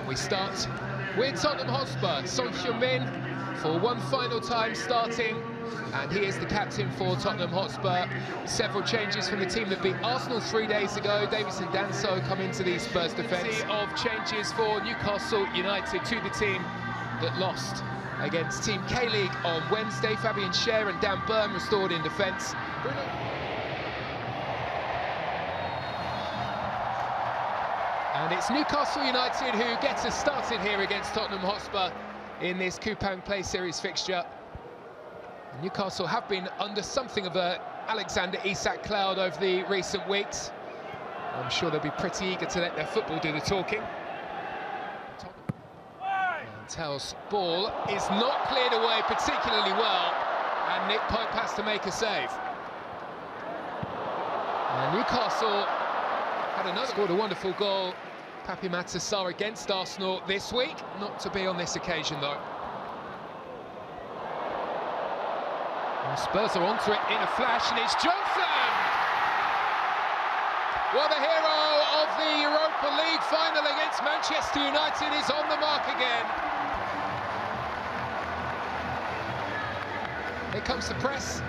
And we start with Tottenham Hotspur. Son Heung-min for one final time starting, and he is the captain for Tottenham Hotspur. Several changes from the team that beat Arsenal 3 days ago. Davies and Danso come into the Spurs defence. Of changes for Newcastle United to the team that lost against Team K-League on Wednesday. Fabian Schär and Dan Burn restored in defence. And it's Newcastle United who gets us started here against Tottenham Hotspur in this Kupang Play Series fixture. Newcastle have been under something of a Alexander Isak cloud over the recent weeks. I'm sure they'll be pretty eager to let their football do the talking. And Tell's ball is not cleared away particularly well, and Nick Pope has to make a save. And Newcastle scored a wonderful goal, Papi Matar against Arsenal this week. Not to be on this occasion, though. And Spurs are onto it in a flash, and it's Johnson! Well, the hero of the Europa League final against Manchester United is on the mark again. Here comes the press.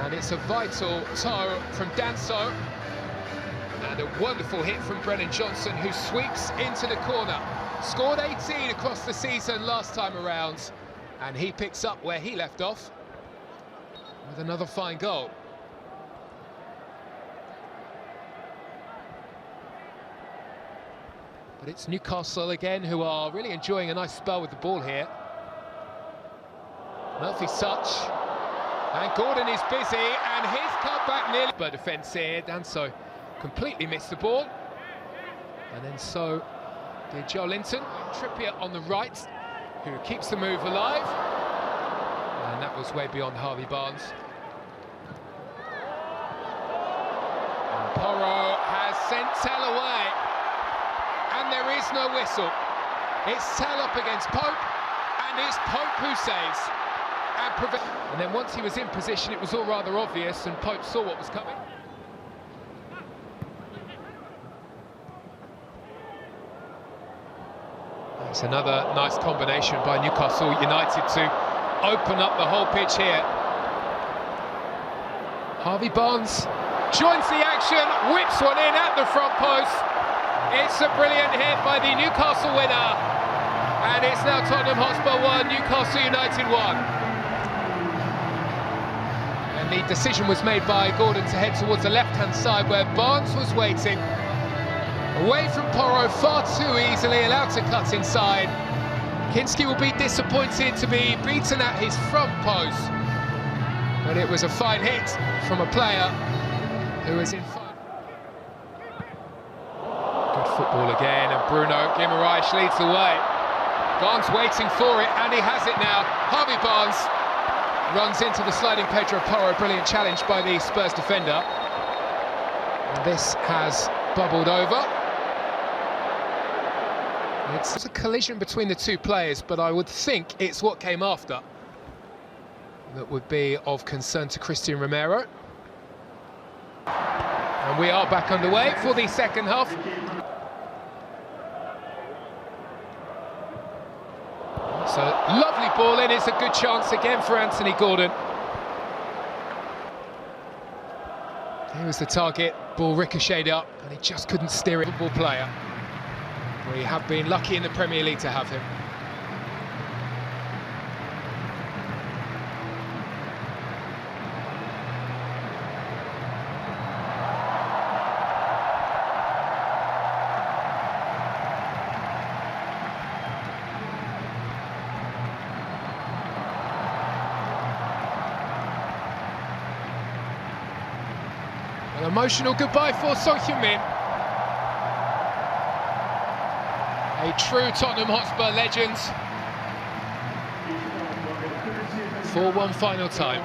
And it's a vital toe from Danso. And a wonderful hit from Brennan Johnson, who sweeps into the corner. Scored 18 across the season last time around, and he picks up where he left off with another fine goal. But it's Newcastle again who are really enjoying a nice spell with the ball here. Murphy's touch, and Gordon is busy, and his cutback nearly... But defence here, Danso completely missed the ball, and then so did Joe Linton. Trippier on the right, who keeps the move alive, and that was way beyond Harvey Barnes. And Porro has sent Tell away, and there is no whistle. It's Tell up against Pope, and it's Pope who saves. And then once he was in position, it was all rather obvious, and Pope saw what was coming. It's another nice combination by Newcastle United to open up the whole pitch here. Harvey Barnes joins the action, whips one in at the front post. It's a brilliant hit by the Newcastle winner, and it's now Tottenham Hotspur 1, Newcastle United 1. And the decision was made by Gordon to head towards the left-hand side where Barnes was waiting. Away from Porro far too easily, allowed to cut inside. Kinski will be disappointed to be beaten at his front post. But it was a fine hit from a player who is in fine. Good football again, and Bruno Guimaraes leads the way. Barnes waiting for it, and he has it now. Harvey Barnes runs into the sliding Pedro Porro. Brilliant challenge by the Spurs defender. And this has bubbled over. It's a collision between the two players, but I would think it's what came after that would be of concern to Christian Romero. And we are back underway for the second half. So, lovely ball in, it's a good chance again for Anthony Gordon. Here was the target, ball ricocheted up, and he just couldn't steer it. Football player. We have been lucky in the Premier League to have him. An emotional goodbye for Son Heung-min. A true Tottenham Hotspur legend. 4-1 final time.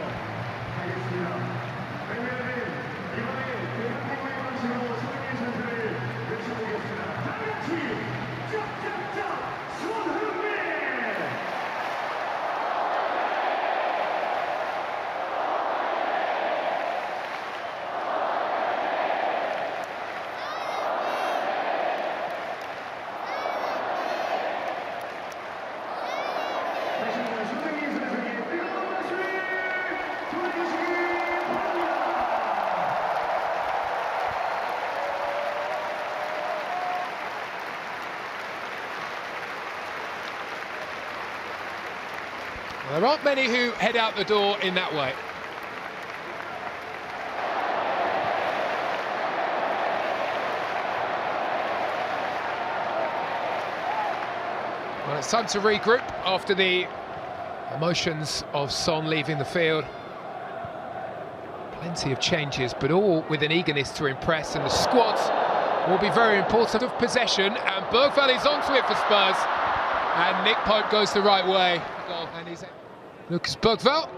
There aren't many who head out the door in that way. Well, it's time to regroup after the emotions of Son leaving the field. Plenty of changes, but all with an eagerness to impress, and the squad will be very important of possession, and Bergvall is onto it for Spurs, and Nick Pope goes the right way. And he's Lucas Bergvall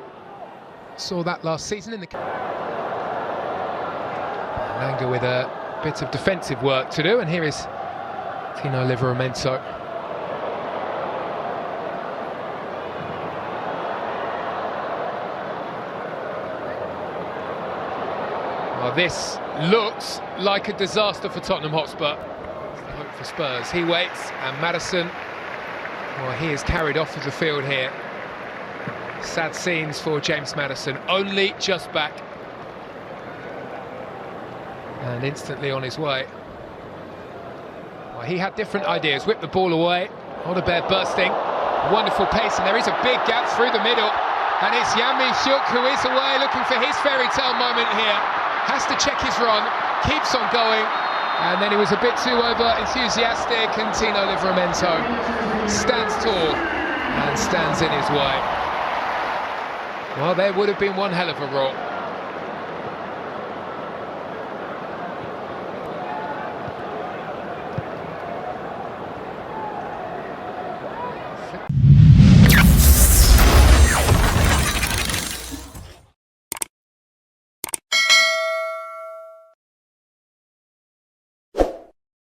saw that last season in the Langer with a bit of defensive work to do, and here is Tino Livramento. Well, this looks like a disaster for Tottenham Hotspur. Hope for Spurs. He waits, and Maddison, well, he is carried off of the field here. Sad scenes for James Maddison, only just back. And instantly on his way. Well, he had different ideas, whipped the ball away. Odegaard bursting, wonderful pace, and there is a big gap through the middle. And it's Yami Shuk who is away, looking for his fairy tale moment here. Has to check his run, keeps on going, and then he was a bit too over-enthusiastic, and Tino Livramento stands tall and stands in his way. Well, there would have been one hell of a roar.